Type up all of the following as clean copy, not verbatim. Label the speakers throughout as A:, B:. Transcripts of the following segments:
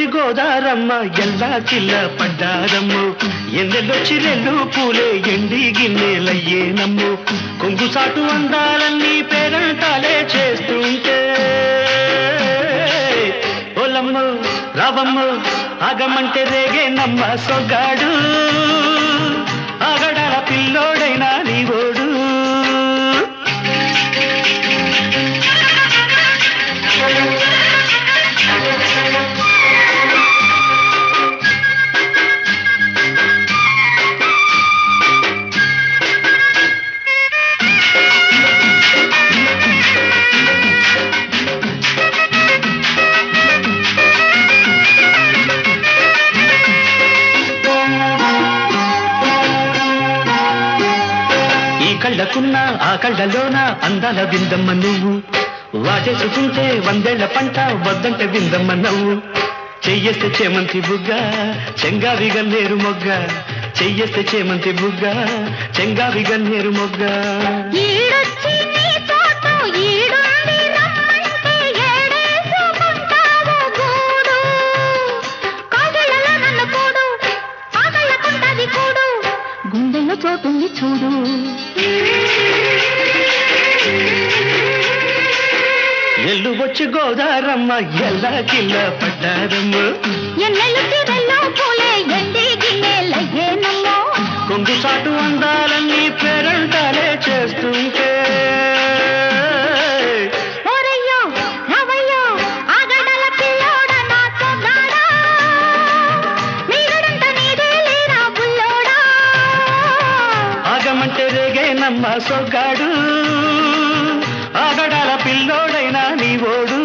A: వచ్చి గోదారమ్మ ఎల్లా కిల్ల పడ్డారమ్ము ఎన్నెల్లొచ్చి రెల్లు పూలే ఎండి గిన్నెలయ్యేనమ్ము కొంగు సాటు అందాలన్నీ పేరంటాలే చేస్తుంటే ఓలమ్మ రావమ్మ ఆగమంటే రేగే నమ్మ సొగ్గాడు ఆగడాల పిల్లోడైనా నీవోడు కళ్ళకున్న ఆ కళ్ళలోన అందాల విందమ్మ నువ్వు వాటేసుకుంటే వందేళ్ల పంట వద్దంటే విందమ్మ నవ్వు చెయ్యేస్తే చేమంతి బుగ్గ చెంగావి గన్నేరు మొగ్గ చెయ్యేస్తే చేమంతి బుగ్గ చెంగావి గన్నేరు మొగ్గ
B: గుండెల్లో చోటుంది చూడు
A: ఎల్లు వచ్చి గోదారమ్మ ఎల్లా కిల్ల పడ్డారమ్మ
B: ఎన్నెల్లు పూలే ఎండి గిన్నెలయ్యేనమ్మో
A: కొంగు సాటు అందాలన్నీ పేరంటాలే చేస్తుంటే నమ్మ సొగ్గాడు ఆగడాల పిల్లోడైనా నీవోడు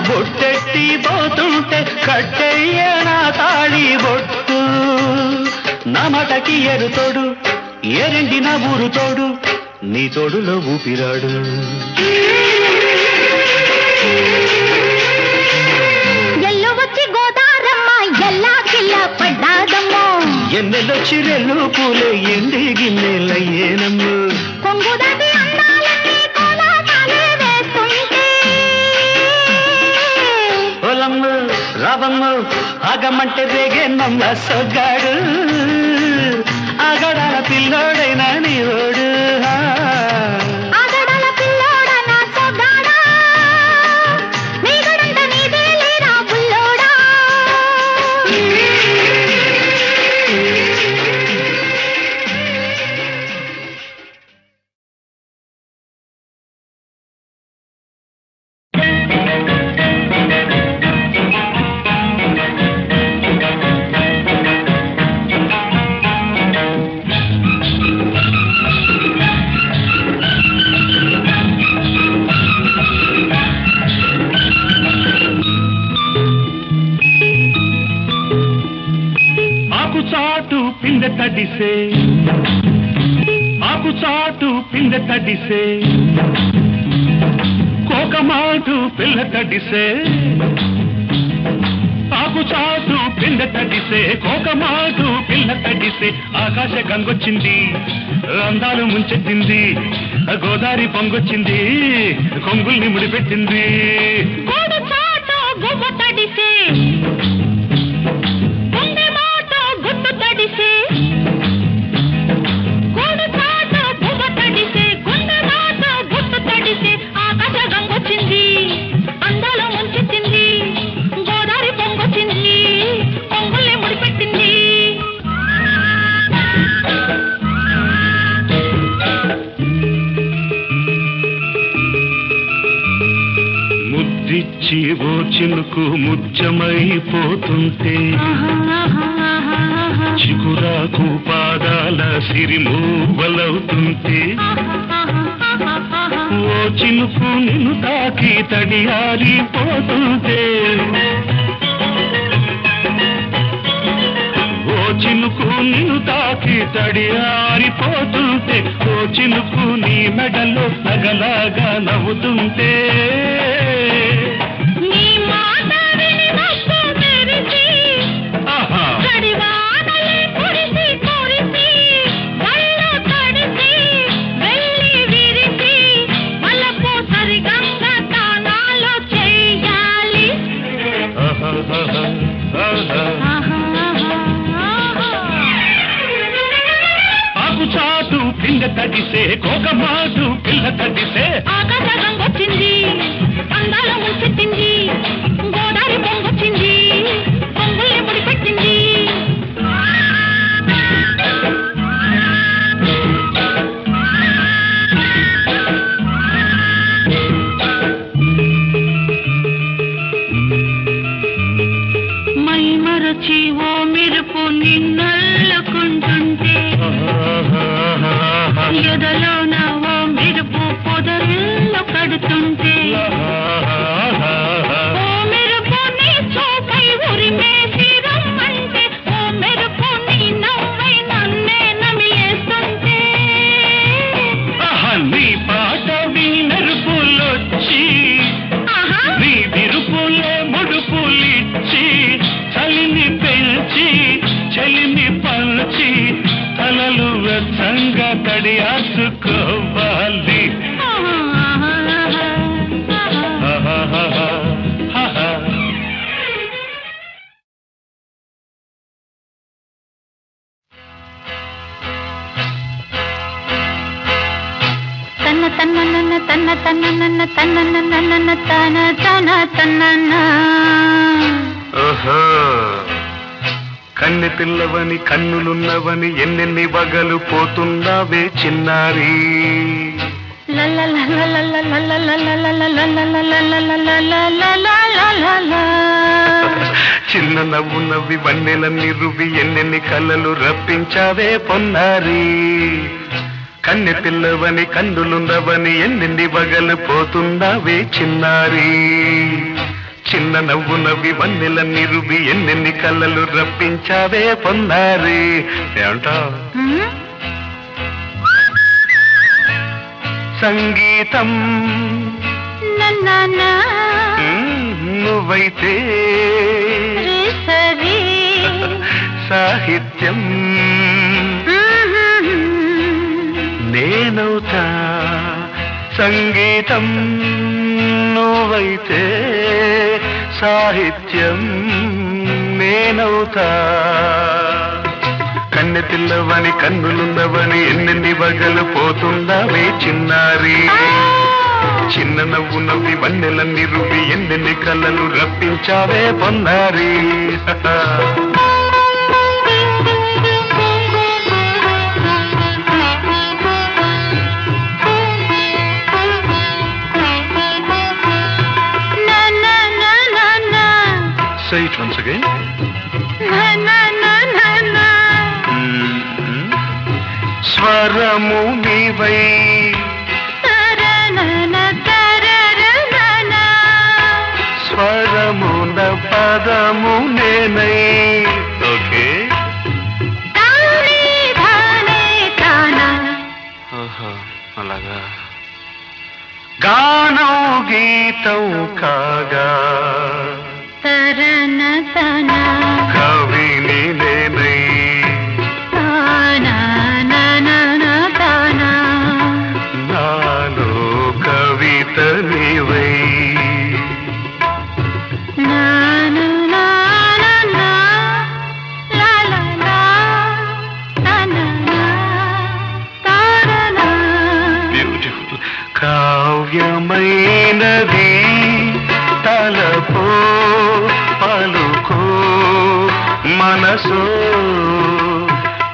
A: బొట్టెట్టి పోతుంటే కట్టెయ్య నా తాళి బొట్టు నా మాటకి ఎరుతోడు ఎరండి నా ఊరు తోడు నీ తోడులో ఊపిరాడు
B: ఎల్లు వచ్చి గోదారమ్మ ఎల్లా కిల్ల పడ్డాదమ్మో
A: ఎన్నెల్లొచ్చి రెల్లు పూలే ఎండి గిన్నెలయ్యేనమ్మ
B: కొంగుదాటి అందాలన్నీ కోలాటాలే వేస్తుంటే
A: ఓలమ్మ రావమ్మ ఆగమంటే రేగే నమ్మ సొగ్గాడు ఆగడాల పిల్లోడైనా నీవోడు తడిసే ఆకు చాటు పిందె తడిసే కోకమాటు పిల్ల తడిసే ఆకు చాటు పిందె తడిసే కోకమాటు పిల్ల తడిసే ఆకాశ గంగొచ్చింది అందాలు ముంచెత్తింది గోదావరి పొంగొచ్చింది కొంగుల్ని ముడిపెట్టింది తడిసే ఆకాశ గంగొచ్చింది అందాలు ముంచెత్తింది గోదావరి ఓ చినుకు ముత్యమైపోతుంటే చిగురాకు పాదాల సిరిమూవలవుతుంటే ఓ చినుకు నిన్ను తాకి తడియారిపోతుంటే ఓ చినుకు నిన్ను తాకి తడియారిపోతుంటే ఓ చినుకు నీ మెడలో నగలాగా నవ్వుతుంటే ఆకుచాటు పిండ తడిసే కోకమాటు పిల్ల తడిసే
B: ఆకాశం వచ్చింది అందాల ముచ్చెత్తింది గోదావరి పొంగొచ్చింది పొంగుల్ని ముడిపెట్టింది మై మరచి ఓ మెరుపు నిన్నల్లుకుంటుంటే ఎదలోన ఓ మెరుపు పొదరిల్లో కడుతుంటే ఓ మెరుపు నీ చూపై ఉరిమేసి రమ్మంటే ఓ మెరుపు నీ నవ్వై నన్నే నమిలేస్తుంటే
A: నీ పాట వినరుపులొచ్చి నీ విరుపులే ముడుపులిచ్చి చలిని పెంచి చలిని పంచి తలలు వెచ్చంగా తడియాసుకోవాలి
B: తన్న తన్న నన్న తన్న తన్న నన్న తన్న నన్న నన్న తన తన తన్న
A: ఓహో కన్నె పిల్లవని కన్నులున్నవని ఎన్నెన్ని వగలు పోతున్నావే చిన్నారి చిన్న నవ్వు నవ్వి వన్నెలన్నీ రువి ఎన్నెన్ని కళ్ళలు రప్పించావే పొన్నారి కన్నె పిల్లవని కన్నులున్నవని ఎన్నెన్ని వగలు పోతున్నావే చిన్నారి చిన్న నవ్వు నవ్వి వన్నెలన్నీ రువి ఎన్నెన్ని కళ్ళలు రప్పించావే పొన్నారి ఏమంటావు సంగీతం నువ్వైతే సాహిత్యం నేనవుతా సంగీతం నువ్వైతే సాహిత్యం నేనవుతా కన్నె పిల్లవని కన్నులున్నవని ఎన్నెన్ని వగలు పోతుందావే చిన్నారి చిన్న నవ్వు నవ్వి వన్నెలన్నీ రువి ఎన్నెన్ని కళ్ళలు రప్పించావే పొన్నారి Say it once again. స్వరము నీవై స్వరమున పదము నేనై ఓకే అలాగా గానం గీతం కాగా కవిని నేనై నాలో కవిత నీవై బ్యూటిఫుల్ కావ్యమైనది తలపో పలుకో మనసో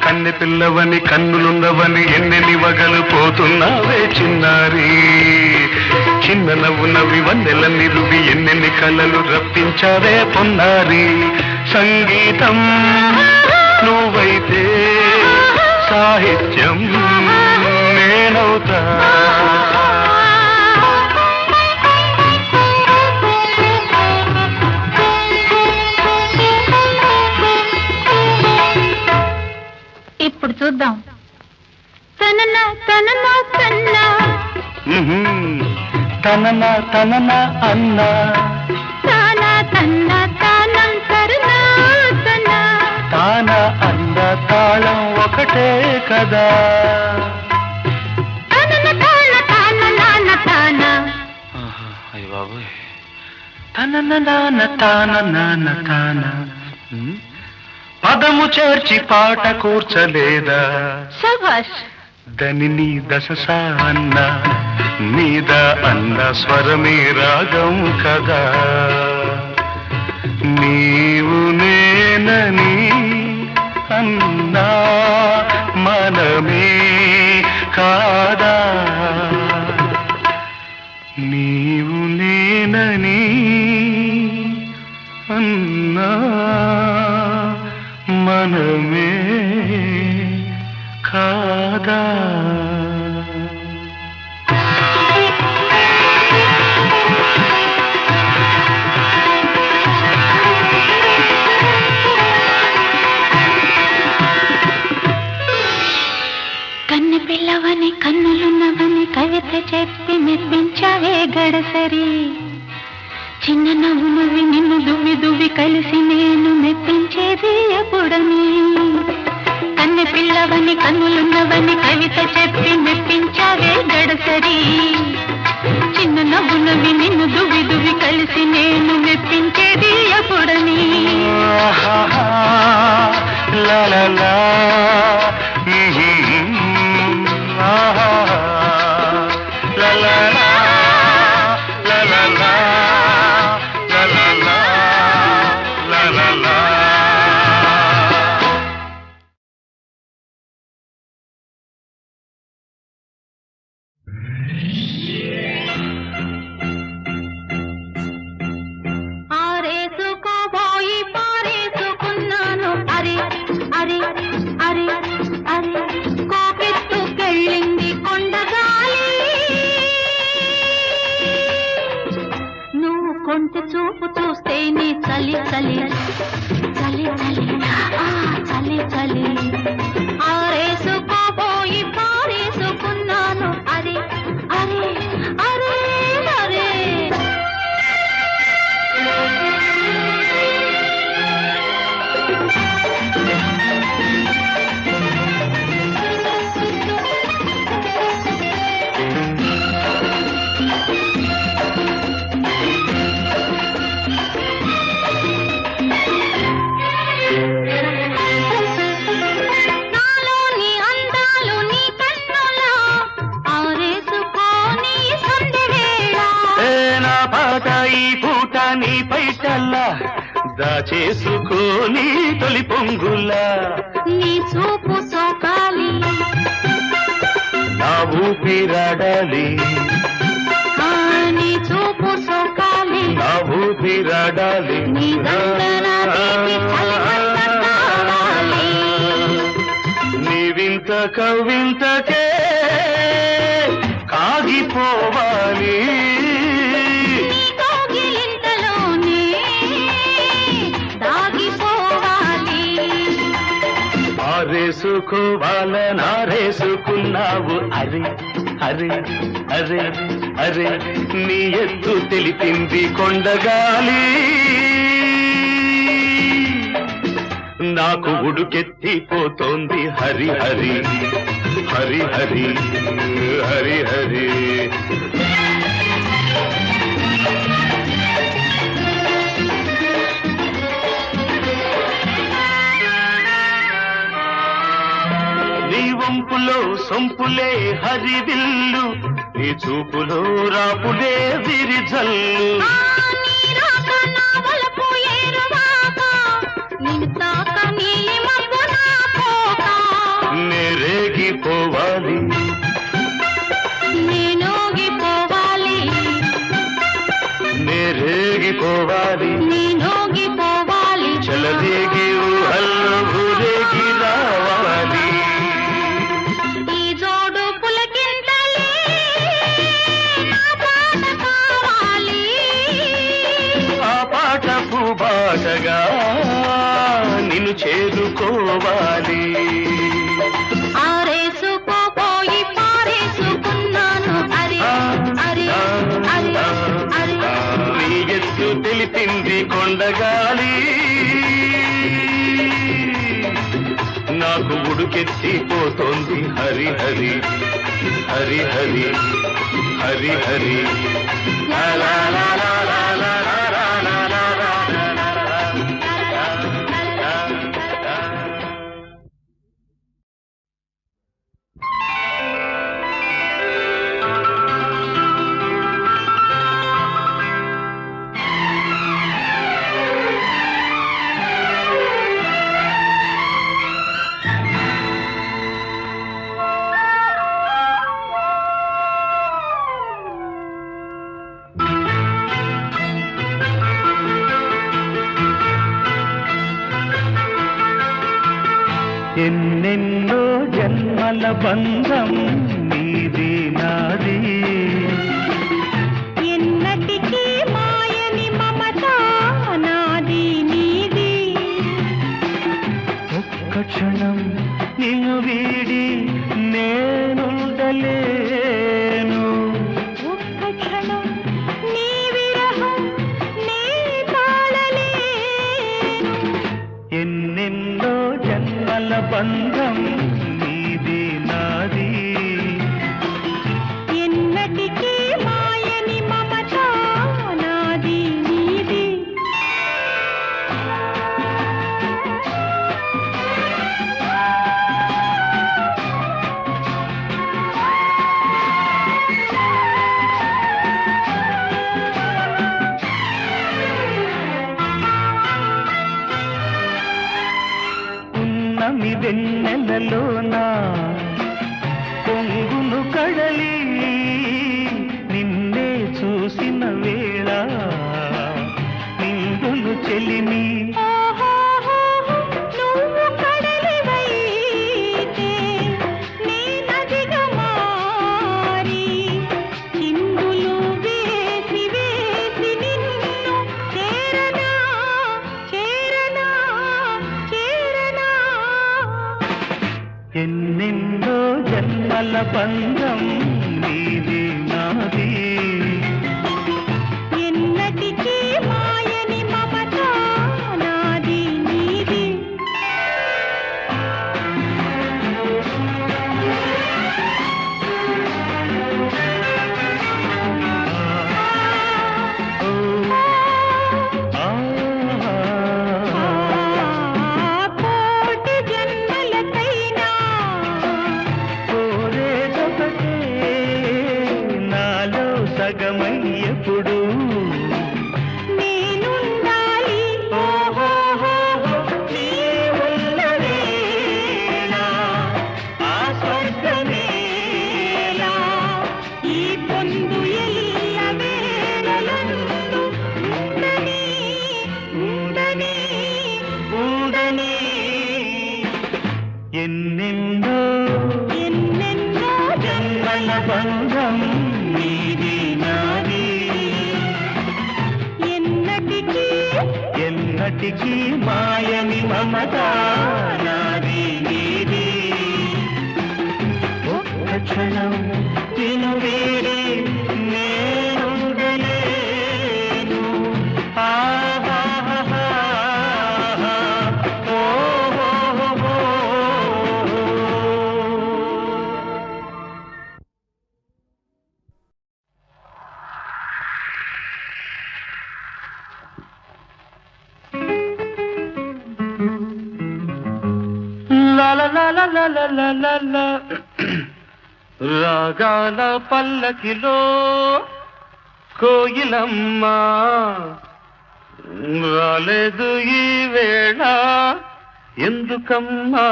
A: కన్నె పిల్లవని కన్నులున్నవని ఎన్నెన్ని వగలు పోతున్నావే చిన్నారి చిన్న నవ్వు నవ్వి వందెల నిరువి ఎన్నెన్ని కలలు రప్పించావే పొన్నారి సంగీతం నువ్వైతే సాహిత్యం నేనవుతా
B: ఇప్పుడు చూద్దాం తనన తనన తన్న
A: తనన తనన అన్న
B: తాన తన్న తానం కరుణ తన
A: తాన అన్న తాళం ఒకటే కదా
B: తనన తాన తాన నాన తాన
A: అయ్య బాబోయ్ తనన నాన తాన నాన తాన పదము చేర్చి పాట కూర్చలేదా
B: శభాష్
A: దని దశ అన్న మీద అన్న స్వరమే రాగం కదా నీవు నేనని అన్నా మనమే కాదా నీవు నేనని అన్నా మనమే కాదా
B: కన్ను పిల్లవని కన్నులున్నవని కవిత చెప్పి మెప్పించావే గడసరి చిన్న నవ్వు నువ్వి నిన్ను దువ్వి దువ్వి కలిసి నేను మెప్పించేది ఎప్పుడని కన్ను పిల్లవని కన్నులున్నవని కవిత చెప్పి మెప్పించావే గడసరి చిన్న నవ్వు నువ్వి నిన్ను దువ్వి దువ్వి కలిసి నేను మెప్పించేది ఎప్పుడని
A: లా లా లా
B: ఆరేసుకోబోయి పారేసుకున్నాను అరే అరే అరే అరే కోకెత్తుకెళ్ళింది కొండగాలి నువ్వు కొంచె చూపు చూస్తే నీ చలి చలి చలి చలి చలి చలి ఆరేసుకోబోయి పారేసుకున్నాను అరే అరే అరే అరే నాలోని అందాలు నీ కన్నులా ఆరేసుకోని సందెవేళ
A: నా పాట ఈ పూట నీ పైటల్లా దాచేసుకోని తొలి పొంగులా
B: నీ చూపు సోకాలి
A: నా ఊపిరాడాలి
B: నీ చూపు సోకాలి
A: నా ఊపిరాడాలి
B: నీ దండన తీపి చలిమంట కావాలి
A: నీవింత కవింతకే కాగిపోవాలి
B: నీ కోగిలింతలోనే దాగిపోవాలి
A: ఆరేసుకోవాలనారేసుకున్నావు అరే అరే అరే అరే నీ ఎత్తు తెలిపింది కొండగాలి నాకు ఉడుకెత్తిపోతోంది హరి హరి హరి హరి హరి హరి నీ వంపులో సొంపులే హరివిల్లు నీ చూపులో రాపులే విరిజల్లు
B: నీ రాక నా వలపు ఏరువాక నిన్ను తాక నీలి మబ్బు నా పోక
A: నేరేగిపోవాలి
B: నేనోగిపోవాలి
A: ఊగిపోవాలి
B: నేనోగిపోవాలి
A: చలదేగి ఊహల్లో ఊరేగి రావాలి
B: ఈ జోడు పులకింతలే నా పాట కావాలి
A: ఆ పాట పూబాటగా నిన్ను చేరుకోవాలి
B: ఆరేసుకోపోయి పారేసుకున్నాను అరే అరే అరే అరే
A: నీ ఎత్తు తెలిపింది కొండగాలి నాకు ఉడుకెత్తిపోతోంది హరి హరి హరి హరి హరి హరి లా లా లా లా లా లా లా లా లా లా ఎన్నెన్నో జన్మల బంధం నీది నాది
B: ఎన్నటికీ మాయని మమత నాది నీది
A: ఒక్క క్షణం నిన్ను వీడి నేనుండలేను
B: ఒక్క క్షణం నీ విరహం నీ తాళలేను
A: ఎన్నెన్నో జన్మల బంధం నీది నాది
B: ఎన్నటికీ మాయని మమత నాది నీది
A: ఉన్నమి వెన్నెలలోనా పొంగును కడలి నిన్నే చూసిన వేళ నిండును చెలిమి
B: నువ్వు కడలివైతే నీ నదిగా మారి చిందులు వేసి వేసి నిన్ను చేరనా చేరనా చేరనా
A: ఎన్నెన్నో జన్మల బంధం నీది నాది
B: ఎన్నటికీ మాయని మమత నాది నీది కోటి జన్మలకైనా
A: కోరేదొకటే నాలో సగమయ్యప్పుడు
B: నేనుండాలి
A: నీ ఉన్న వేళ ఆ స్వర్గమేలా
B: ఈ పొందు ఎల్ల వేళలందు ఉండని ఉండని
A: ఉండని ఎన్నెన్నో
B: ఎన్నెన్నో
A: జన్మల బంధం నీది నాది
B: ఎన్నటికీ
A: ఎన్నటికీ మాయని మమత నాది నీది ఒక్క క్షణం నిన్ను వీడి నేనుండలేను ఆహాహాహా. ఓహోహోహో. లా లా లా లా లా లా లా లా లా. రాగాల పల్లకిలో కోయిలమ్మ రాలేదు ఈ వేళ ఎందుకమ్మా?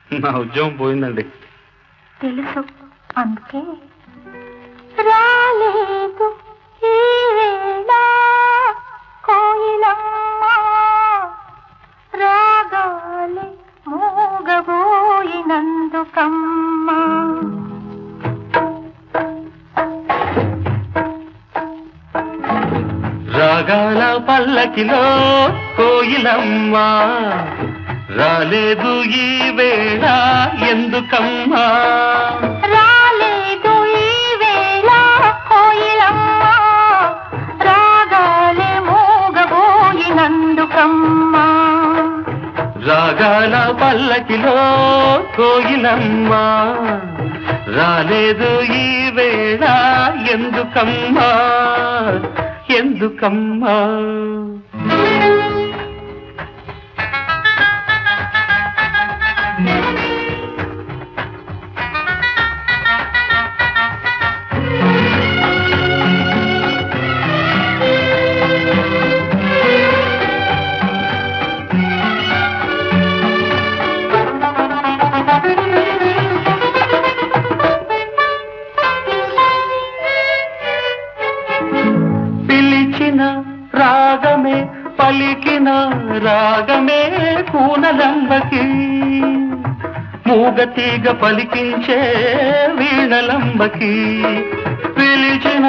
A: నా ఉద్యోగం పోయిందండి.
B: తెలుసు అందుకే రాలేదు ఈ వేళ మూగబోయినందుకమ్మా
A: రాగాల పల్లకిలో కోయిలమ్మ రాలేదు ఈ వేళ ఎందుకమ్మా
B: రాలేదు ఈ వేళ కోయిలమ్మ రాగాలే మూగబోయినందుకమ్మా
A: రాగాల పల్లకిలో కోయిలమ్మ రాలేదు ఈ వేళ ఎందుకమ్మా ఎందుకమ్మా రాగమే పలికిన రాగమే కూనలంబకి మూగతీగ పలికించే వీణలంబకి పిలిచిన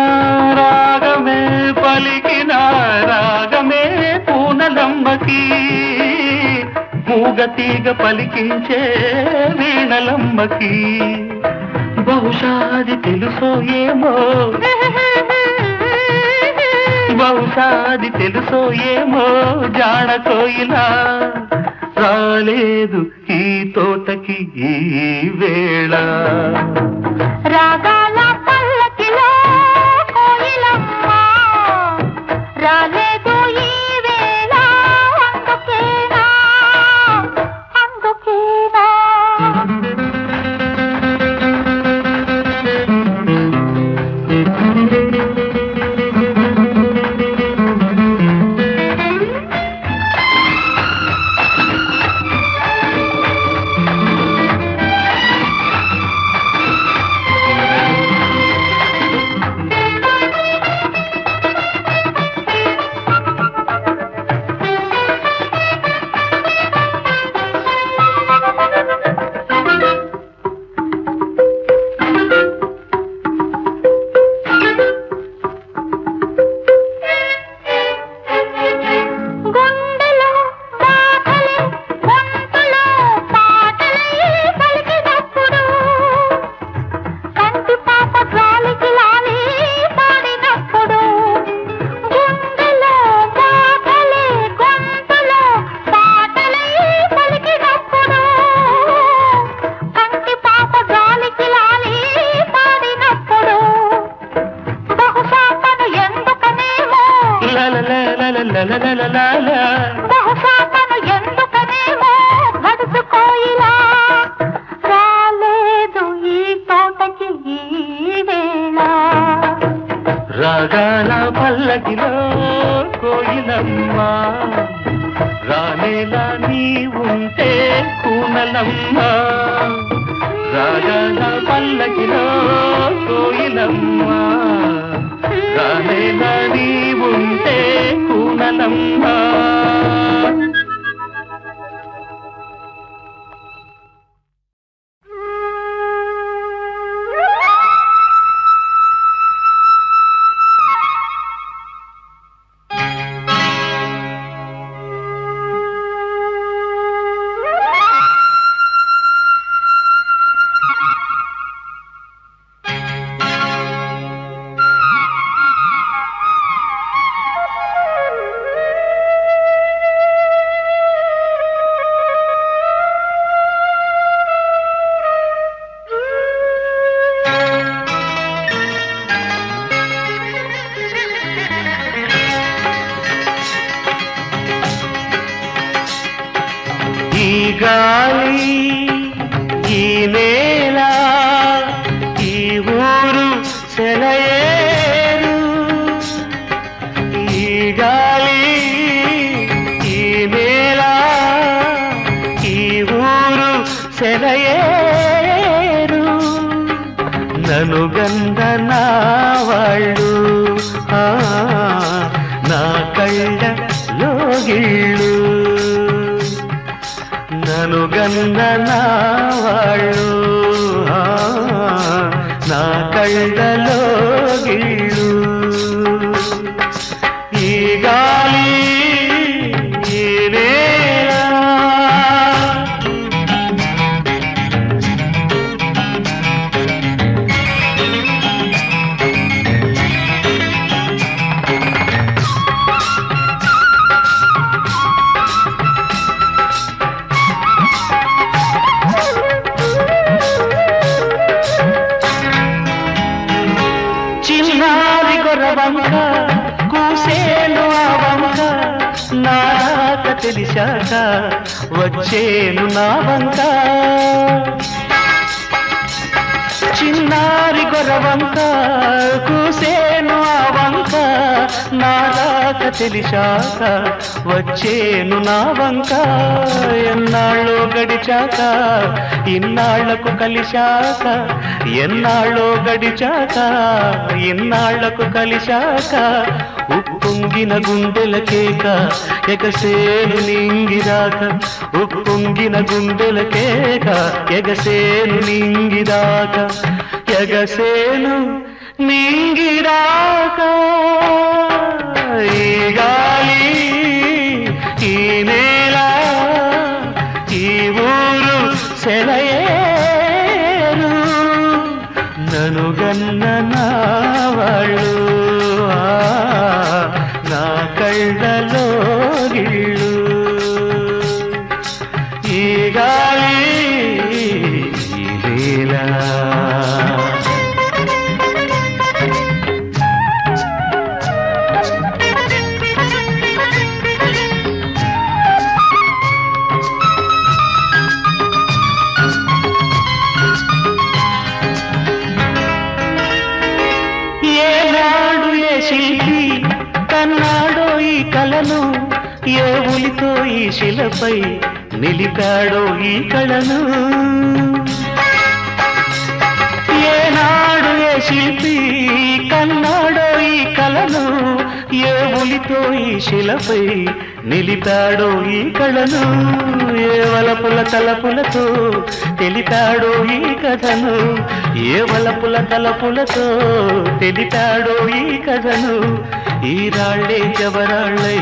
A: రాగమే పలికిన రాగమే కూనలంబకి మూగతీగ పలికించే వీణలంబకి బహుశాది తెలుసో ఏమో బహుశాది తెలుసో ఏమో జాడ కోయిలా రాలేదు ఈ తోటకి ఈ వేళ
B: రాగాల పల్లకిలో కోయిలమ్మ రాలేదు ఈ వేళ అందుకేనా అందుకేనా బహుశాతను ఎందుకనేమో గడుచుకోయిలా రాలేదు ఈ తోటకి ఈ వేళ
A: రాగాల పల్లకిలో కోయిలమ్మ రానేలా నీ ఉంటే కూనలమ్మ రాగాల పల్లకిలో కోయిలమ్మ రానేలా నీ ఉంటే కూనలమ్మ గాలి ఈ నేల ఈ ఊరు సెలయేరు ఈ గాలి ఈ నేల ఈ ఊరు సెలయేరు నన్ను గంధనా వాళ్ళు నా కళ్ళ లోగిళ్ళు నను గన్న నా వాళ్ళు నా కళ్ళలో గిళ్ళు ఈ గాలి ఈ నేల చిన్నారి గొర్రవంక కూసేను ఆ వంక నాక తెలిసాక వచ్చేను నా వంక చిన్నారి గొర్రవంక కూసేను ఆ వంక నాక తెలిసాక వచ్చేను నా వంక ఎన్నాళ్ళో గడిచాక ఇన్నాళ్లకు కలిశాక ఎన్నాళ్ళో గడిచాక ఇన్నాళ్లకు కలిశాక ఉప్పొంగిన గుండెల కేక ఎగసేను నింగిరాక ఉప్పొంగిన గుండెల కేక ఎగసేను నింగిరాక ఎగసేను నింగిరాక ఈ గాలి ఈ నేల ఈ ఊరు సెలయేరు నను గన్న నా వాళ్ళు నా కళ్ళలో గిళ్ళు ఈ గాలి ఈ నేల శిల్పి కన్నాడో ఈ కళను ఏ ఉలితో ఈ శిలపై నిలిపాడో ఈ కళను ఏనాడు ఏ శిల్పి కన్నాడో ఈ కళను ఏ ఉలితో ఈ శిలపై నిలిపాడో ఈ కళను ఏ వలపుల తలపులతో తెలిపాడో ఈ కథను ఏ వలపుల తలపులతో తెలిపాడో ఈ కథను ఈ రాళ్ళే జవరాళ్ళై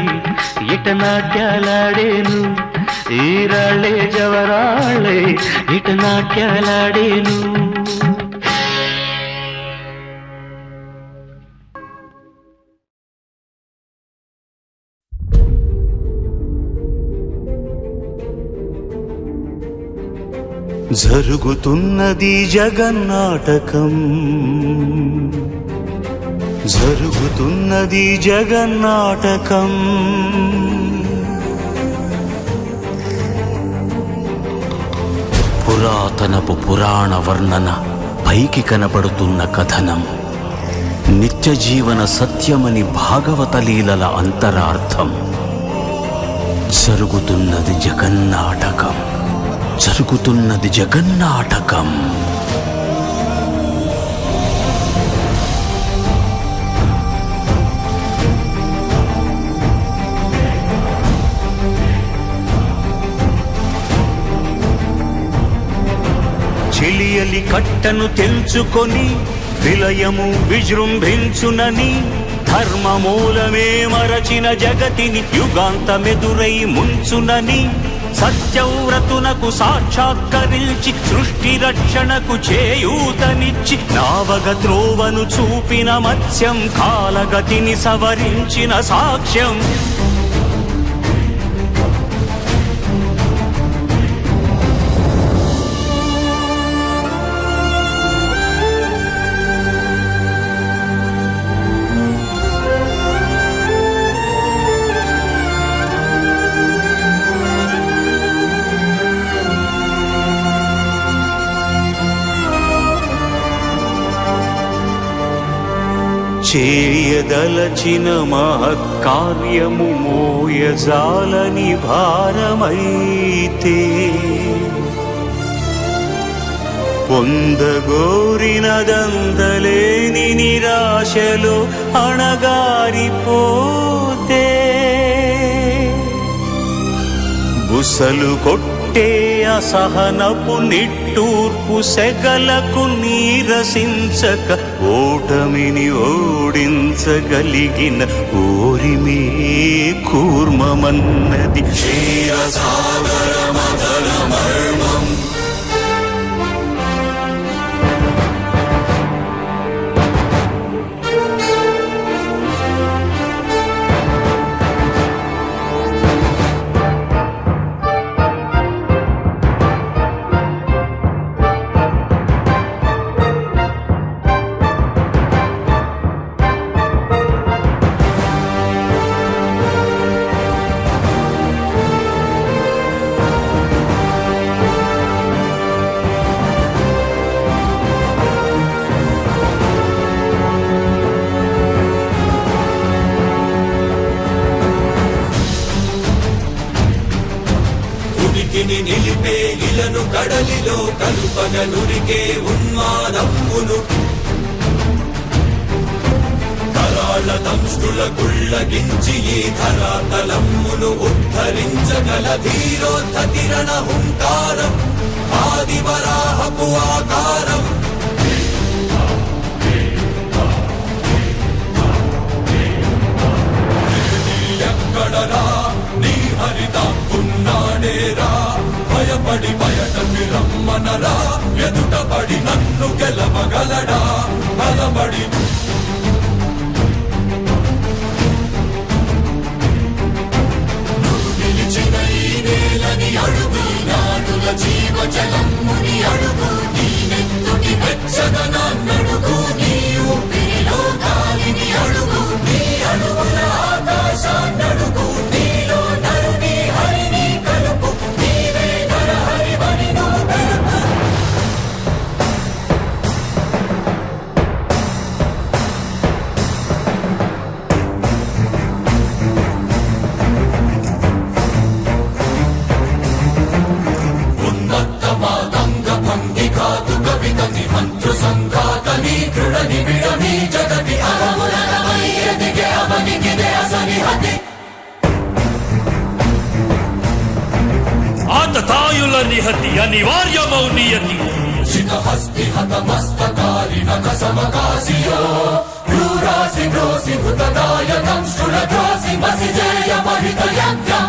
A: ఇట నాట్యాలాడేను ఈ రాళ్ళే జవరాళ్ళై ఇట నాట్యాలాడేను
C: జరుగుతున్నది జగన్నాటకం జరుగుతున్నది జగన్నాటకం పురాతనపు పురాణ వర్ణన పైకి కనబడుతున్న కథనం నిత్య జీవన సత్యమని భాగవత లీలల అంతరార్థం జరుగుతున్నది జగన్నాటకం జరుగుతున్నది జగన్నాటకం చెలియలి కట్టను తెంచుకొని విలయము విజృంభించునని ధర్మమూలమే మరచిన జగతిని యుగాంతమెదురై ముంచునని సత్యవ్రతునకు సాక్షాత్కరించి సృష్టి రక్షణకు చేయూతనిచ్చి నావగ త్రోవను చూపిన మత్స్యం కాలగతిని సవరించిన సాక్ష్యం చేయదలచిన మహత్కార్యము మోయజాలని భారమైతే పొందగోరినదందలేని నిరాశలో అణగారిపోతే బుసలు కొట్టు పుట్టే అసహనపు నిట్టూర్పు సెగలకు నీరసించక ఓటమిని ఓడించగలిగిన ఓరిమే కూర్మమన్నది క్షీరసాగర మదన మర్మం.
D: నిలిపే ఇలను కడలిలో కలుపగ నురికే ఉన్మాదమ్మును కరాళ దంష్టుల గుళ్ళగించి ఈ ధరాతలమ్మును ఉద్ధరించగల ధీరోద్ధతిరణ హుంకారం ఆదివరాహపు ఆకారం. ఎక్కడరా నీ హరితాకున్నాడేరా భయపడి బయటకి రమ్మనరా ఎదుటపడి నన్ను గెలవగలడా బలబడి నువ్వు నిలిచిన ఈ నేలని అడుగు నాడుల జీవజలమ్ముని అడుగు నీ నెత్తుటి వెచ్చదనాన్నడుగు నీ ఊపిరిలో గాలిని అడుగు నీ అడుగుల ఆకాశాన్నడుగు నీలో నరుని హరిని కలుపు నీవే నరహరివని నువ్వు తెలుపు. ఉన్మత్త మాతంగ భంగి కాదు కవితని మంత్రు సంఘాతని దృఢ నిబిడని జగతి అరములనమై ఎదిగే అవనికిదే అసనిహతి.
E: ఆతతాయుల నిహతి అనివార్యమౌ నియతి
D: శిఖహస్తి హతమస్తకారిణక సమకాశియో భ్రూరాసి భ్రోసి హృతదాయకం శ్రులధ్రోసి మసిజేయ మహితయంత్రం.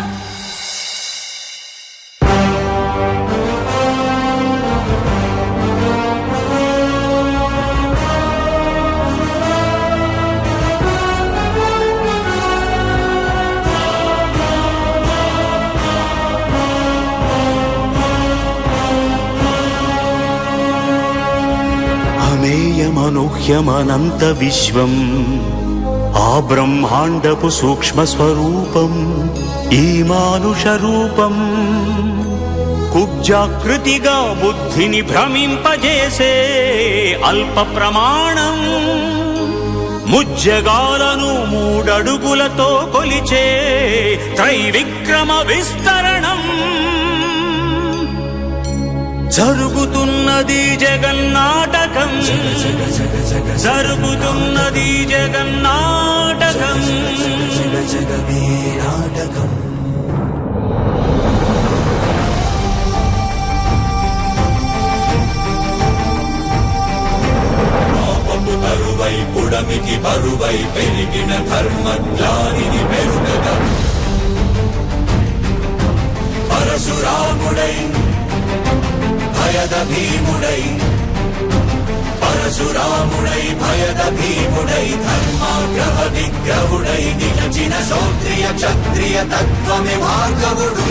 C: అమేయమనూహ్యమనంత విశ్వం ఆ బ్రహ్మాండపు సూక్ష్మ స్వరూపం ఈ మానుష రూపం కుబ్జాకృతిగా బుద్ధిని భ్రమింపజేసే అల్ప ప్రమాణం ముజ్జగాలను మూడడుగులతో కొలిచే త్రైవిక్రమ విస్తరణం. జరుగుతున్నది జగన్నాటకం జరుగుతున్నది జగన్నాటకం.
D: పాపపు తరువై పుడమికి బరువై పెరిగిన ధర్మజ్ఞానిని పెరుగగా పరశురాముడై భయద భీముడై పరశురాముడై భయద భీముడై ధర్మాగ్రహ విగ్రహుడై నిలచిన సౌత్రియ క్షత్రియ తత్వమే భార్గవుడు.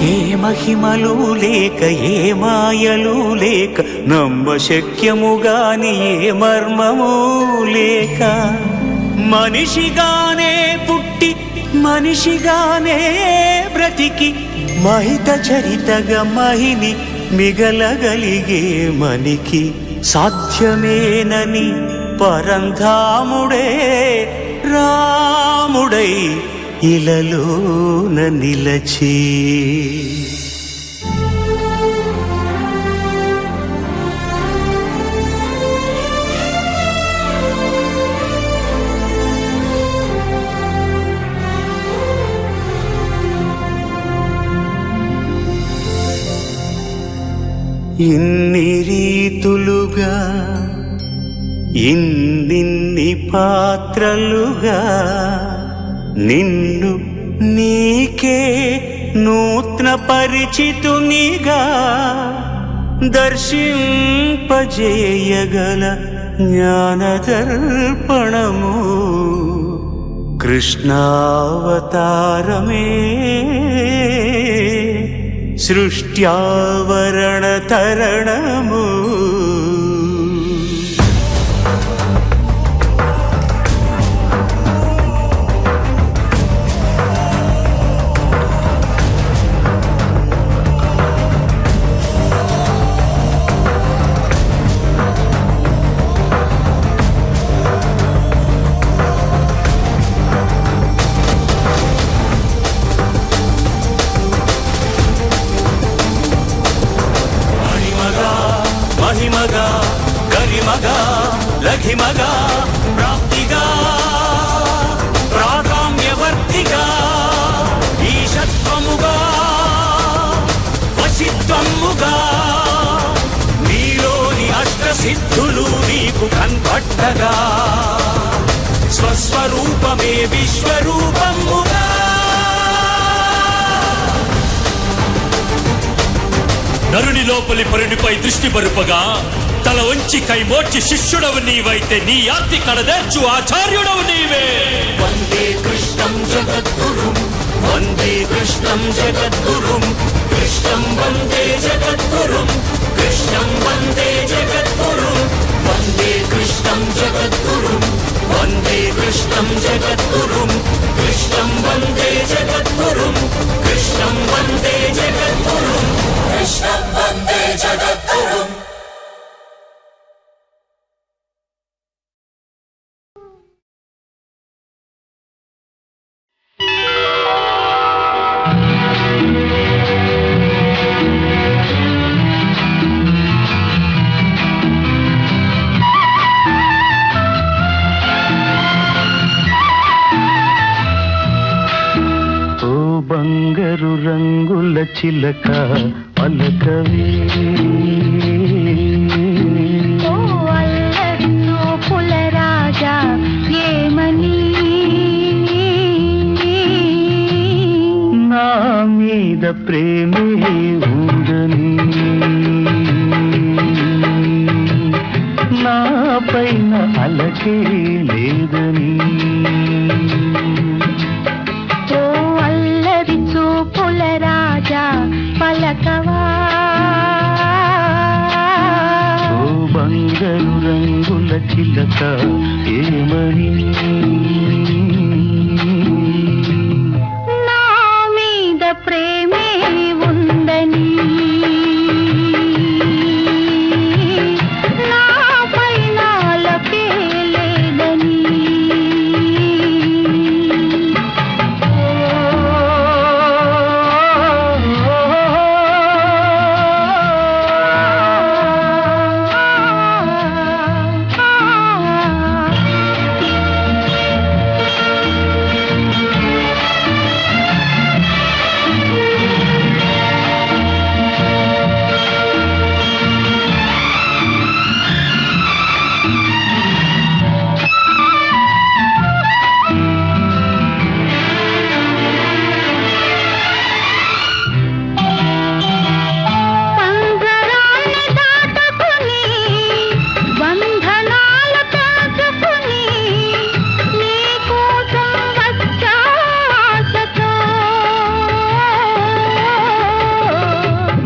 C: ఏ మహిమలు లేక ఏ మాయలు లేక నమ్మశక్యముగాని ఏ మర్మము లేక మనిషిగానే పుట్టి మనిషిగానే బ్రతికి మహిత చరితగా మహిని మిగలగలిగే మనికి సాధ్యమేనని పరంధాముడే రాముడై ఇలలోన నిలచి ఇన్ని రీతులుగా ఇన్నిన్ని పాత్రలుగా నిన్ను నీకే నూత్న పరిచితునిగా దర్శింపజేయగల జ్ఞానదర్పణము కృష్ణావతారమే సృష్ట్యావరణ తరణము
D: మహిమగా గరిమగా లఘిమగా ప్రాప్తిగా ప్రాకామ్యవర్తిగా ఈశత్వముగా వశిత్వముగా నీలోని అష్టసిద్ధులు నీకు కన్పట్టగా స్వస్వరూపమే విశ్వరూపముగా
E: నరుని లోపలి పరునిపై దృష్టి బరుపగా తల వంచి కైమోర్చి శిష్యుడవు నీవైతే నీ ఆర్తి కడదేర్చు ఆచార్యుడవు నీవే.
D: వందే కృష్ణం జగద్గురుం వందే కృష్ణం జగద్గురుం కృష్ణం వందే జగద్గురుం కృష్ణం వందే జగద్గురుం వందే కృష్ణం జగద్గురుం వందే కృష్ణం జగద్గురుం కృష్ణం వందే జగద్గురుం కృష్ణం వందే జగద్గురుం కృష్ణం వందే జగద్గురుం.
C: బంగారు రంగుల చిలక పలకవే
B: ఓ అల్లరి నోపుల రాజా ఏమని
C: నా మీద ప్రేమే ఉందని నా పైన అలకే లేదని
B: చూపుల రాజా పలకవా
C: ఓ బంగారు రంగుల చిలక ఏమని
B: నా మీద ప్రేమే ఉందని నా పైన అలకే లేదని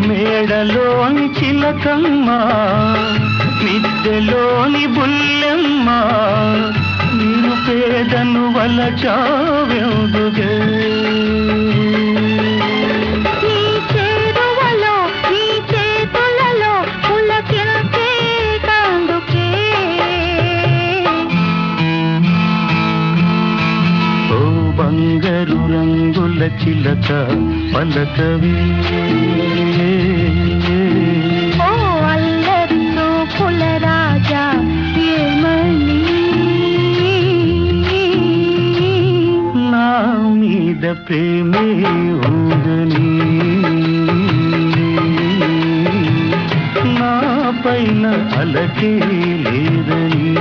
C: మేడలోని చిలకమ్మ మిద్దెలోని బుల్లెమ్మ నేను పేదను వలచావెందుగే
B: నీ చేరువలో నీ చేతులలో పులకించే కందుకే
C: ఓ బంగారు రంగుల చిలక పలకవే
B: ఓ అల్లరి చూపుల రాజా ఏమని
C: నా మీద ప్రేమే ఉందని పైన అలకే లేదని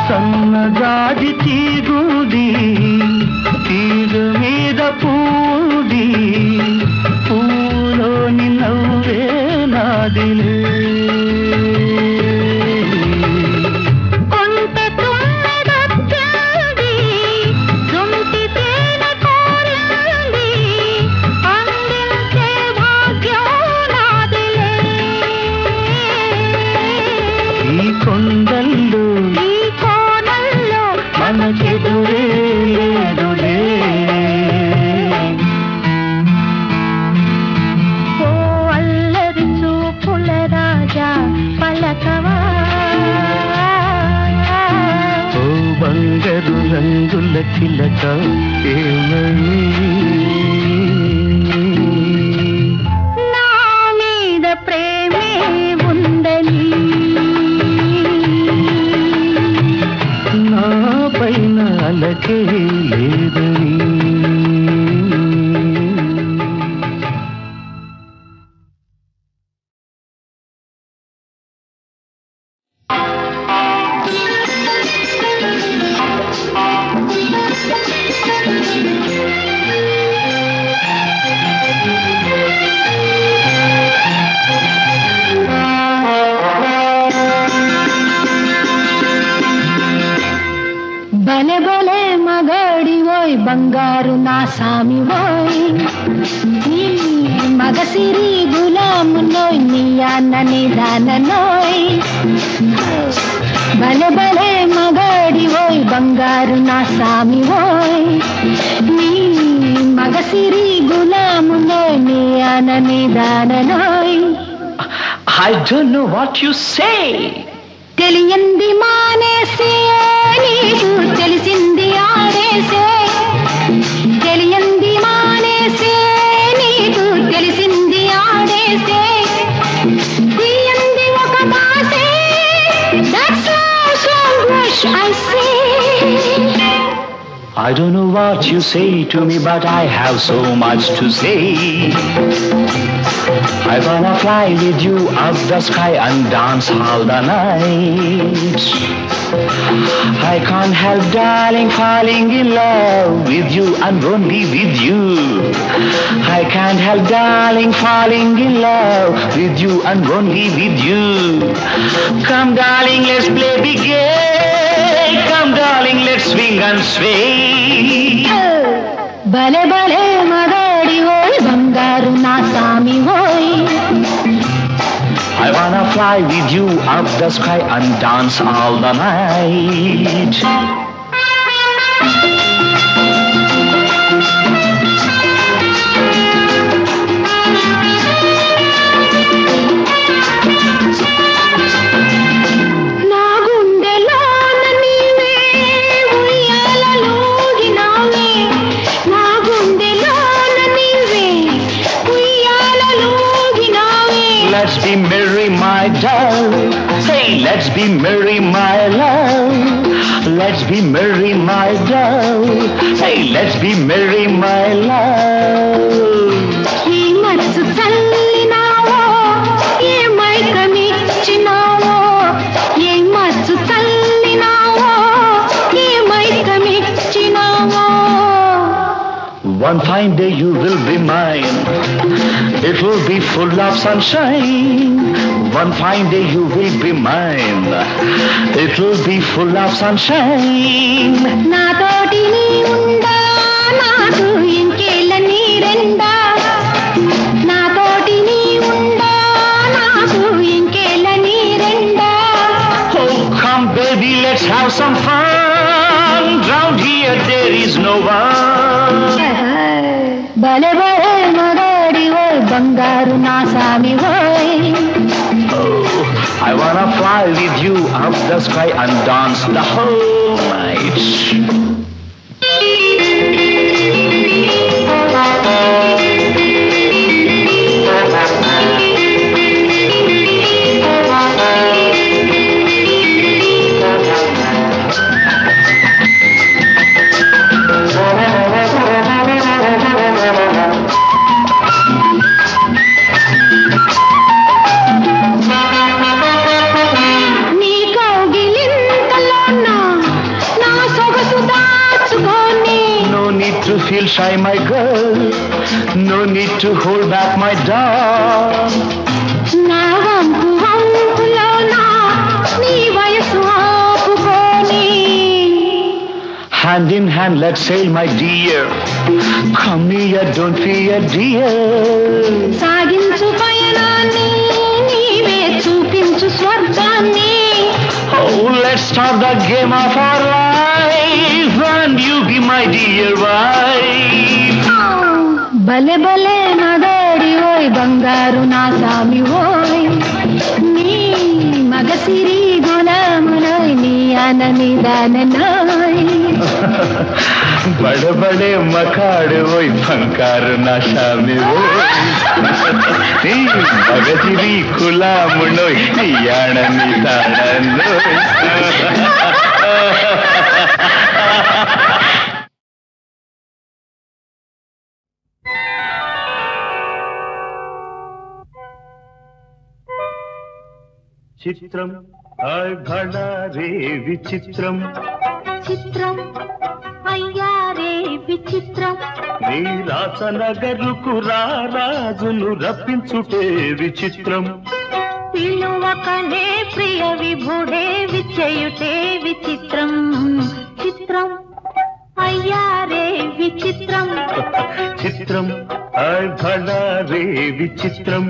C: సన్నజాజి తీగుది తీగ మీద పూది పూలోని నవ్వే నాదిలే ఈ కొండల్లో మనకెదురే లేదులే
B: ఓ అల్లరి చూపుల రాజా పలకవా
C: ఓ బంగారు రంగుల చిలక ఏమని
B: నా మీద ప్రేమే ఉందని
C: నా పైన అలకే లేదని
B: భలే భలే మగాడి ఓయ్ బంగారు నా సామి ఓయ్ నీ మగసిరి గులాము నోయ్ నీ అన్నని దాన నోయ్ భలే భలే మగాడి ఓయ్ బంగారు నా సామి ఓయ్ నీ మగసిరి గులాము నోయ్ నీ అన్నని దాన నోయ్
A: I don't know what you say.
B: తెలియంది మానేసే నీకు తెలిసింది ఆడేసే తెలియంది మానేసే నీకు తెలిసింది ఆడేసే తీయంది ఒక మాసే That's language I say
A: I don't know what you say to me, but I have so much to say. I wanna fly with you up the sky and dance all the night. I can't help, darling, falling in love with you and only with you. I can't help, darling, falling in love with you and only with you. Come, darling, let's play big game. Come, darling, let's swing and sway.
B: భలే భలే మగాడి ఓయ్ బంగారు నా సామి ఓయ్
A: I wanna fly with you up the sky and dance all the night.
B: నా గుండెలోన నీవే ఉయ్యాలలోగినావే నా గుండెలోన నీవే ఉయ్యాలలోగినావే
A: Let's be merry, my darling. Say, let's be merry, my love. Let's be merry, my darling. Say, let's be merry, my love.
B: ఈ మచ్చు చల్లినావో ఏ మైకమిచ్చినావో ఏ మచ్చు చల్లినావో ఏ మైకమిచ్చినావో
A: One fine day you will be mine. It will be full of sunshine. One fine day you will be mine. It will be full of sunshine.
B: నాతోటి నీ ఉండా నాకు ఇంకేళ్ళ నీరెండా నాతోటి నీ ఉండా నాకు ఇంకేళ్ళ నీరెండా
A: Oh, come baby, let's have some fun. Round here there is no one.
B: భలే భలే మగాడి ఓయ్ బంగారు నా సామి ఓయ్
A: Oh,
C: I wanna fly with you up the sky and dance the whole night. To feel shy, my girl. No need to hold back, my doll.
B: నా వంపు వంపులోనా నీ వయసు ఆపుకోని.
C: Hand in hand, let's sail, my dear. Come here, don't fear, dear.
B: సాగించు పయనాన్ని నీవే చూపించు స్వర్గాన్ని.
C: Oh, let's start the game of our life, and you be my dear wife.
B: భలే భలే నదాడి ఓయ్ బంగారు నా సామి ఓయ్. నీ మగసిరి గులామునోయ్ నీ ఆనని దాననోయ్.
C: बड़े बड़े मकाड़ वही फंकार नशा में वो मगजिरी खुला मुनो याणनी ताणनो చిత్రం ఆయ్ భడా రే విచిత్రం
B: చిత్రం అయ్యా రే విచిత్రం.
C: నీ రాసనగరుకు రాజును రప్పించుటే విచిత్రం.
B: పిలువకనే ప్రియ విభుడే విచేయుటే విచిత్రం. చిత్రం అయ్యా రే విచిత్రం.
C: చిత్రం ఆయ్ భడా రే విచిత్రం.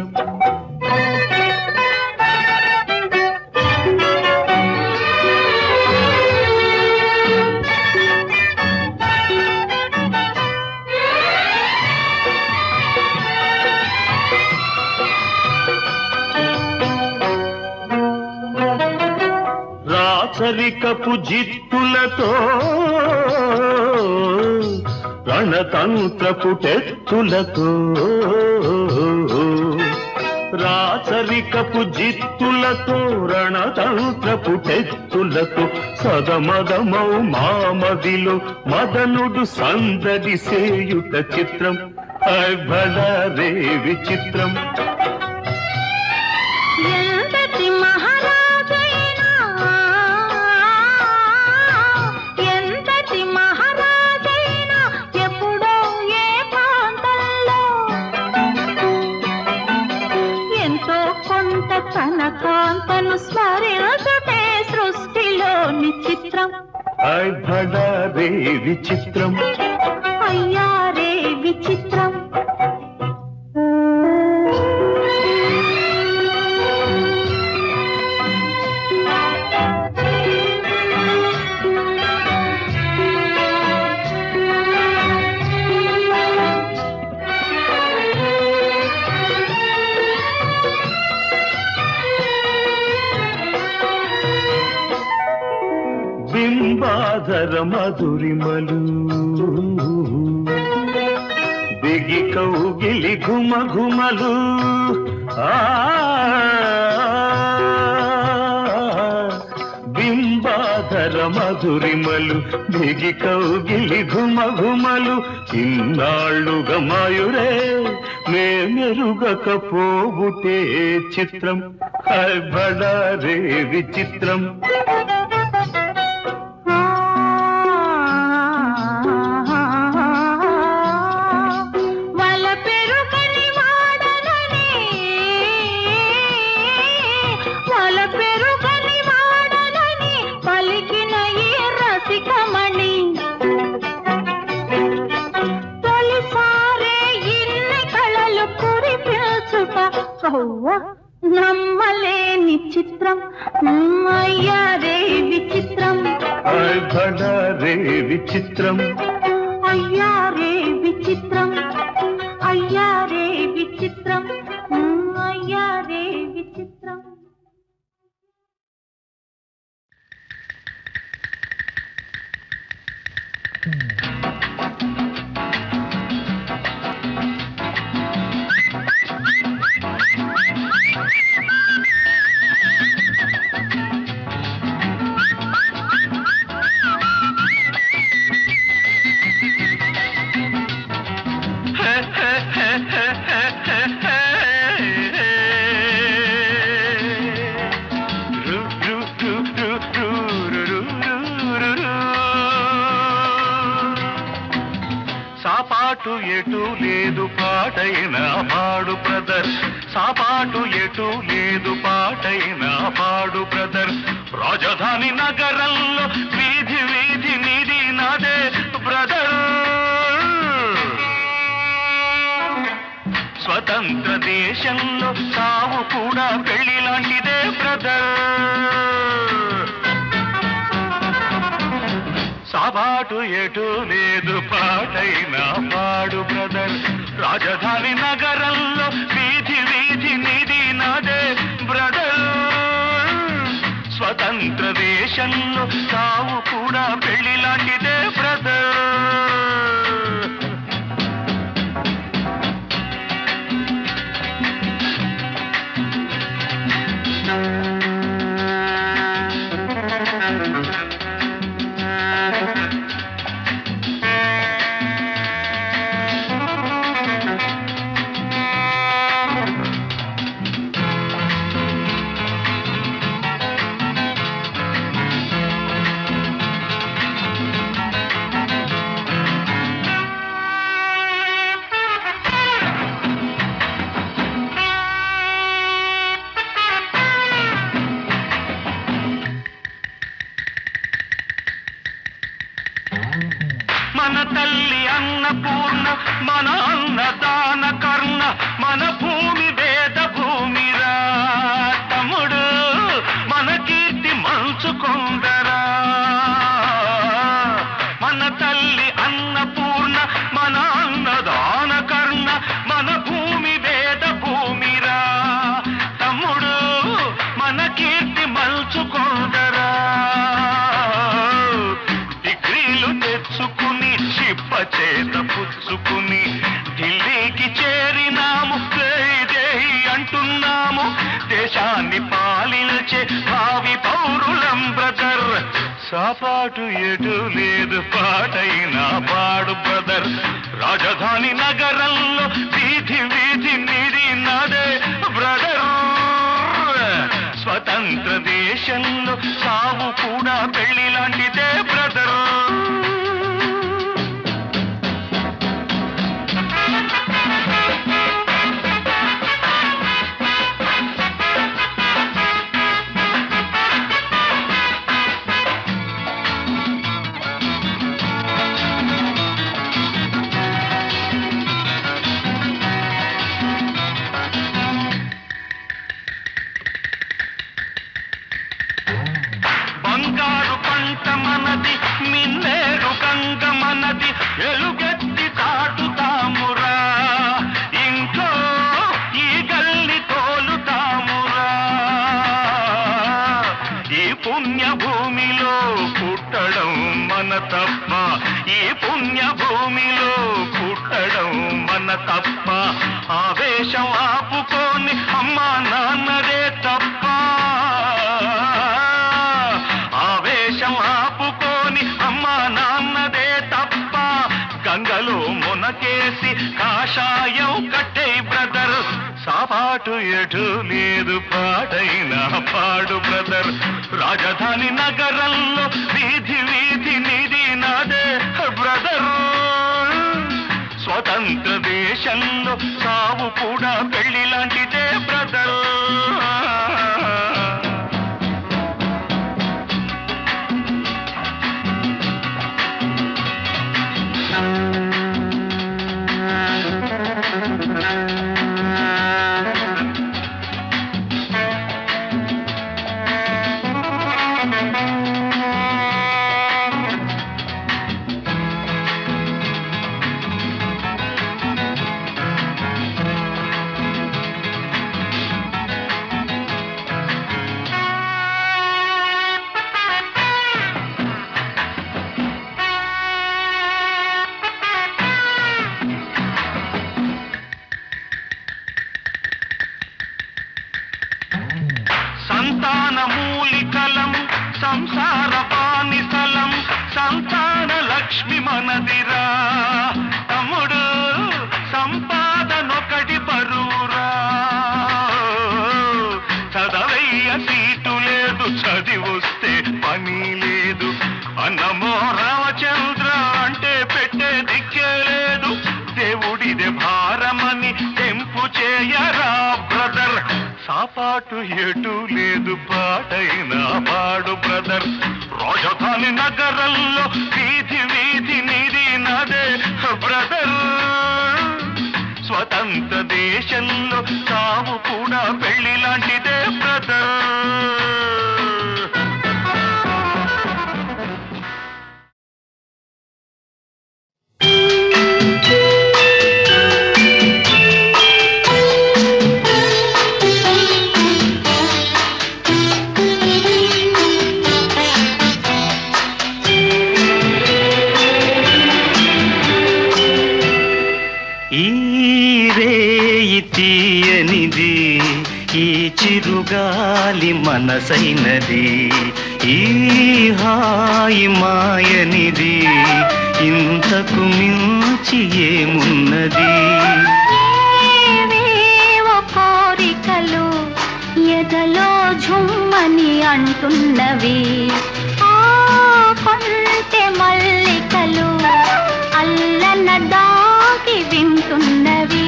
C: రాచరికపు జిత్తులతో రణతంత్రపు టెత్తులతో రాచరికపు జిత్తులతో రణతంత్రపు టెత్తులతో సదమదమౌ మామదిలో మదనుడు సందడి సేయుట చిత్రం. ఆయ్ భడా రే విచిత్రం.
B: ఎంతటి మహారాజైనా ఎంతటి మహారాజైనా ఎప్పుడో ఏ ప్రాంతంలో ఎంతో కొంత తన కాంతను స్మరించుటే సృష్టిలోని చిత్రం.
C: ఆయ్ భడా రే విచిత్రం.
B: అయ్యా రే విచిత్రం.
C: బింబాధర మధురిమలు బిగి కౌగిలి ఘుమ ఘుమలు బింబాధర మధురిమలు బిగి కౌగిలి ఘుమ ఘుమలు ఇన్నాళ్ళుగా మాయురే మేమెరుగకపోబుటే చిత్రం. ఆయ్ భడా రే విచిత్రం.
B: నమ్మలేని చిత్రం. అయ్యా రే విచిత్రం.
C: ఆయ్ భడా రే విచిత్రం.
B: అయ్యా రే విచిత్రం. అయ్యా రే విచిత్రం. అయ్యా రే విచిత్రం.
C: సాపాటు ఎటు లేదు పాటైన పాడు బ్రదర్, సాపాటు ఎటు లేదు పాటైన పాడు బ్రదర్. రాజధాని నగరంలో వీధి వీధి నీది నాదే బ్రదర్. స్వతంత్ర దేశంలో సావు కూడా పెళ్లి లాంటిదే బ్రదర్. సాబాటు ఎటు లేదు పాటైన పాడు బ్రదర్. రాజధాని నగరంలో వీధి వీధి నీది నాదే బ్రదర్. స్వతంత్ర దేశంలో సావు కూడా పెళ్లి లాంటిదే బ్రదర్. మన తల్లి అన్నపూర్ణ, మన అన్నదాన కర్ణ, మన భూమి వేద భూమిరా తమ్ముడు, మన కీర్తి మంచుకొందరా. మన తల్లి అన్నపూర్ణ, మన అన్నదాన కర్ణ, మన భూమి వేద భూమిరా తమ్ముడు, మన కీర్తి మంచుకొందరా. తెచ్చుకుని చిప్ప చేత పుచ్చుకుని ఢిల్లీకి చేరినాము, దేహి అంటున్నాము. దేశాన్ని పాలించే భావి పౌరులం బ్రదర్. సాపాటు ఎటు లేదు పాటైన పాడు బ్రదర్. రాజధాని నగరంలో వీధి వీధి నీది నాదే బ్రదర్. స్వతంత్ర దేశంలో సావు కూడా పెళ్లి లాంటిదే బ్రదర్. బంగారు పంట మనది, మిన్నేరు గంగ మనది, ఎలుగెత్తి చాటుతామురా. ఇంట్లో ఈ గల్లి తోలుతామురా. ఈ పుణ్య భూమిలో పుట్టడం మన తప్ప, ఈ పుణ్య భూమిలో పుట్టడం మన తప్ప. ఆవేశం ఆపుకొని అమ్మా నాన్నదే తప్ప, ఆవేశం ఆపుకొని అమ్మా నాన్నదే తప్ప. గంగలో మునకేసి కాషాయం కట్టే బ్రదర్. సాపాటు ఎటు లేదు పాటైన పాడు బ్రదర్. రాజధాని నగరంలో వీధి వీధి నీది నాదే బ్రదర్. స్వతంత్ర దేశంలో సావు కూడా పెళ్లి లాంటిదే బ్రదర్. గుండె భారమని తెంపు చేయరా బ్రదర్. సాపాటు ఎటు లేదు పాటైనా పాడు బ్రదర్. రాజధాని నగరంలో వీధి వీధి నీది నాదే బ్రదర్. స్వతంత్ర దేశంలో తాము కూడా పెళ్లి లాంటిదే బ్రదర్.
A: తీయనిది ఈ చిరుగాలి మనసైనది, ఈ హాయి మాయనిది, ఇంతకు మించి ఏమున్నది.
B: ఏవేవో కోరికలు ఎదలో ఝుమ్మని అంటున్నవి, ఆ కొంటె మల్లికలు అల్లన దాగి వింటున్నవి.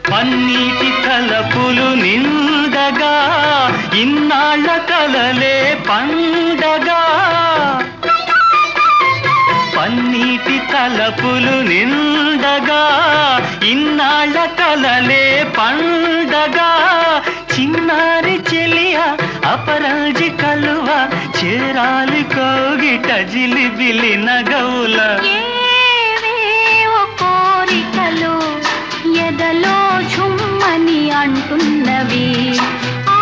A: పన్నీటి తలపులు నిండగా ఇన్నాళ్ళ కలలే పండగా, పన్నీటి తలపులు నిండగా ఇన్నాళ్ళ కలలే పండగా, చిన్నారి చెలియ అపరాజి కలువ చేరాలి కోగిట జిలిబిలి నగవుల.
B: ఏవేవో కోరికలు ఎదలో ఝుమ్మని అంటున్నవి, ఆ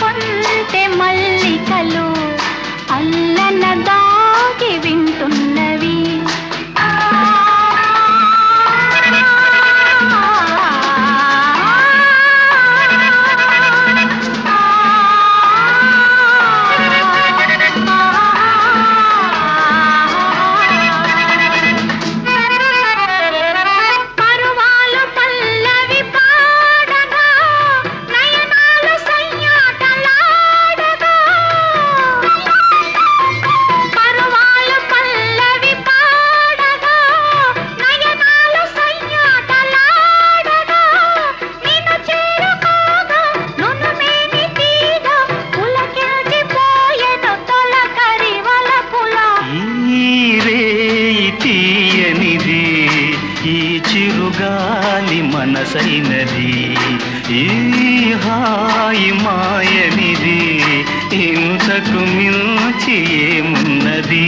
B: కొంటె మల్లికలు అల్లన దాగి వింటున్నవి.
A: మనసైనది ఈ హాయి మాయనిది, ఇంతకు మించి ఏమున్నది.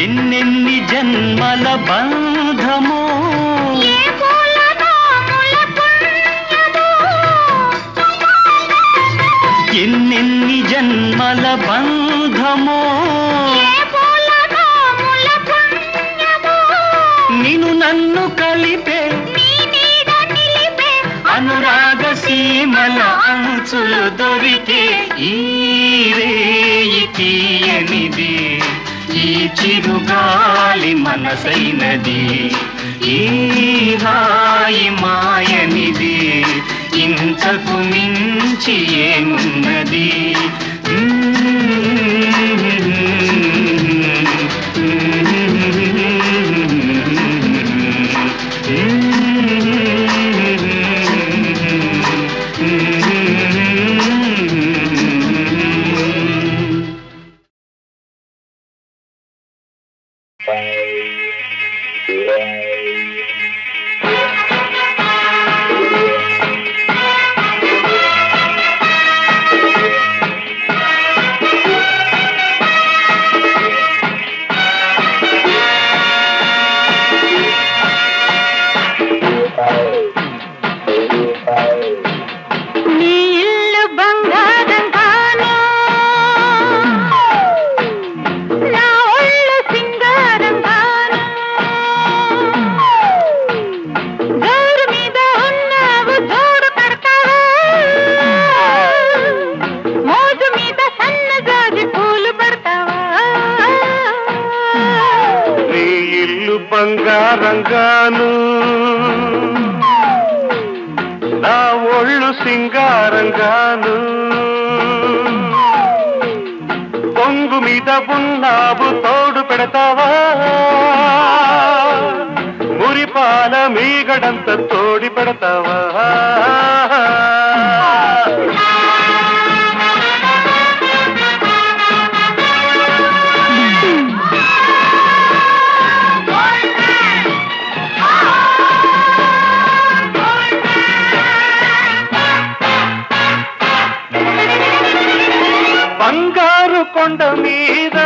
A: ఎన్నెన్ని జన్మల బంధమో, ఎన్నెన్ని జన్మల బంధమో, నిన్ను నన్ను కలిపే అనురాగ సీమల అంచులు దొరికే ఈ రేయి తీయనిది, ఈ చిరుగాలి మనసైనది, ఈ హాయి మాయనిది, ఇంతకు మించి ఏమున్నది.
C: బంగారంగాను నా ఒళ్ళు సింగారంగాను పొంగు మీద ఉన్నావు తోడు పెడతావా మురిపాల మీగడంత తోడి పెడతావా బంగారు కొండ మీద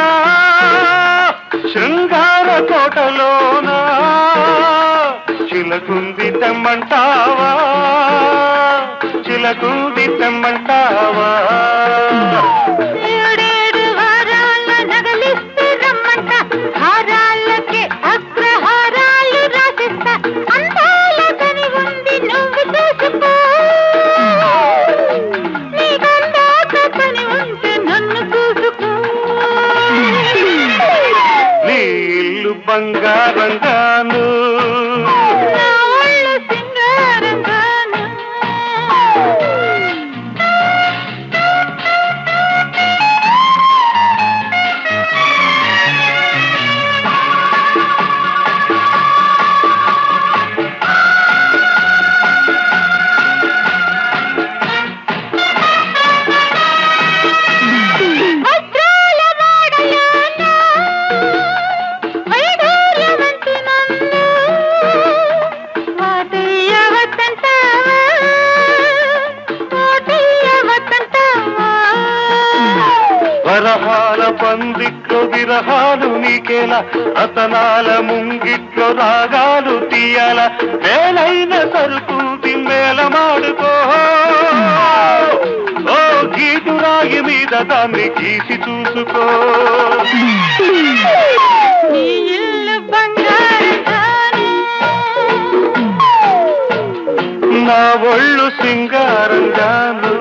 C: శృంగార కోటలోన చిలకుంది తెమ్మంటావా చిలకుంది తెమ్మంటావా
B: ఏడేడు వారాల నగలిస్తే రమ్మంట హారాలకే అగ్రహారాలు రాసిస్తా అందాల కని ఉంది నువ్వు చూసుకో నీకందాక కని ఉంటే నన్ను చూసుకో
C: నీ ఇల్లు బంగారంగాను
B: నా ఒళ్ళు సింగారంగాను వజ్రాల వాడలోన వైడూర్యవంతి నన్ను వాటయ్యవద్దంటావా వాటయ్యవద్దంటావా
C: వరహాల పందిట్లో విరహాలు నీకేలా రతనాల ముంగిట్లో రాగాలు తీయాల వేలైన సరుకుంది మేళమాడుకో ఓ గీటురాయి మీద దాన్ని గీసి చూసుకో
B: నీ ఇల్లు బంగారంగాను
C: నా ఒళ్ళు సింగారంగాను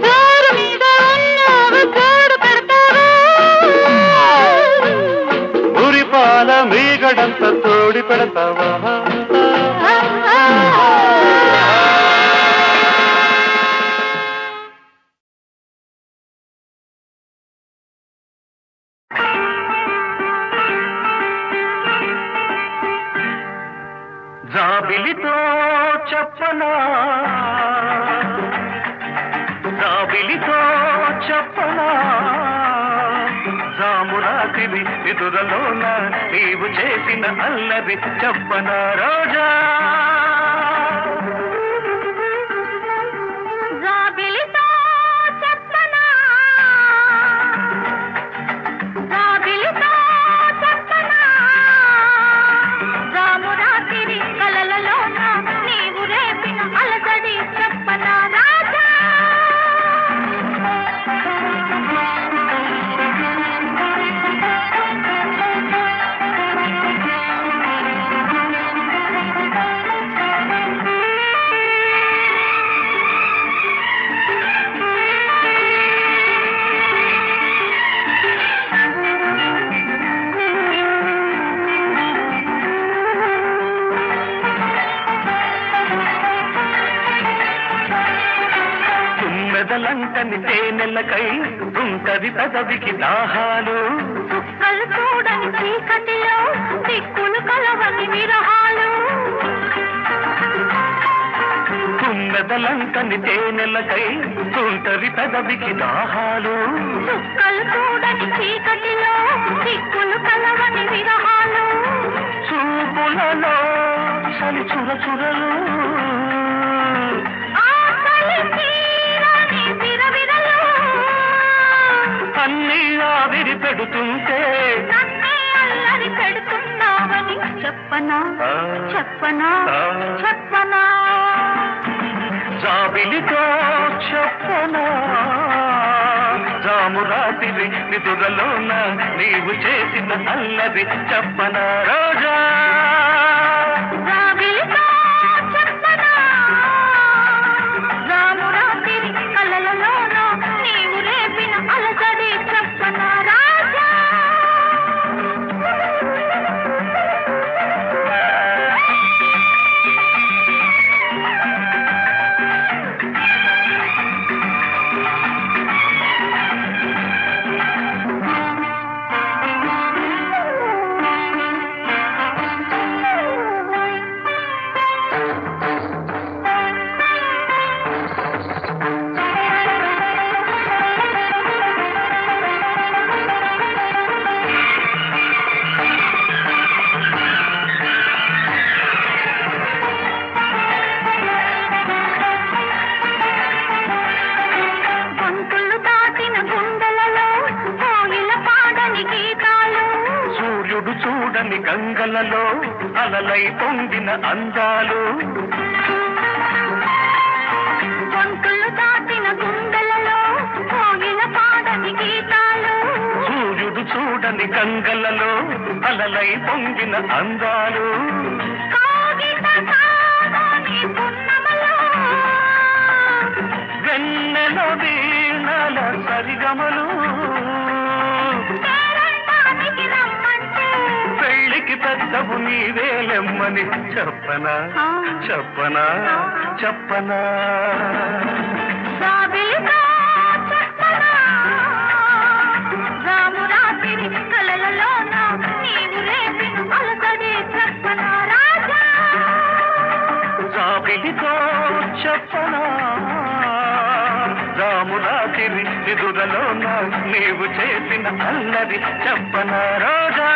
B: జోరు మీద ఉన్నావు జోడు పెడతావా
C: ఉరిపాల మీగడంత తోడి పెడతావా జాబిలితో చెప్పనా జాబిలితో చెప్పనా జామురాతిరి ఎదురలోన నీవు చేసిన అల్లరి చెప్పనా రోజా
B: జాబిలితో చెప్పనా జాబిలితో చెప్పనా జామురాతిరి కలలలోన నీవు రేపిన అలసడి చెప్పనా రాజా
C: తుమ్మెదలంటని తేనెలకై ఉంటది పెదవికి దాహాలు
B: చుక్కలు చూడని చీకటిలో దిక్కులు కలవని విరహాలు
C: తుమ్మెదలంటని తేనెలకై ఉంటది పెదవికి దాహాలు
B: చుక్కలు చూడని చీకటిలో దిక్కులు కలవని విరహాలు
C: చూపులలో చలి చురచురలు
B: ఆకలి తీరని విరవిరలు
C: అన్నీ ఆవిరి పెడుతుంటే
B: నన్నే అల్లరి పెడుతున్నావని చెప్పనా చెప్పనా చెప్పనా
C: జాబిలితో చెప్పనా జామురాతిరి నిదురలోన నీవు చేసిన అల్లరి చెప్పనా రోజా
B: జాబిలితో చెప్పనా జామురాతిరి కలలలోన నీవు రేపిన అలసడి చెప్పనా రాజా
C: చూడని గంగలలో అలలై పొంగిన అందాలు
B: గొంతులు దాటిన గుండెలలో కోయిల పాడని గీతాలు
C: సూర్యుడు చూడని గంగలలో అలలై పొంగిన అందాలు
B: కాగిత కాదని పున్నమలో
C: వెన్నెల వీణల సరిగమలు
B: పేరంటానికి రమ్మంటే
C: పెళ్ళికి పెద్దవు నీవేలెమ్మని చెప్పనా చెప్పనా చెప్పనా
B: జాబిలితో చెప్పనా రామురాతిరి కలలలోన నీవు రేపిన అలసడే చెప్పనా రాజా
C: జాబిలితో చెప్పనా రామురాతిరి నిదురలోన నీవు చేసిన అల్లరి చెప్పనా రోజా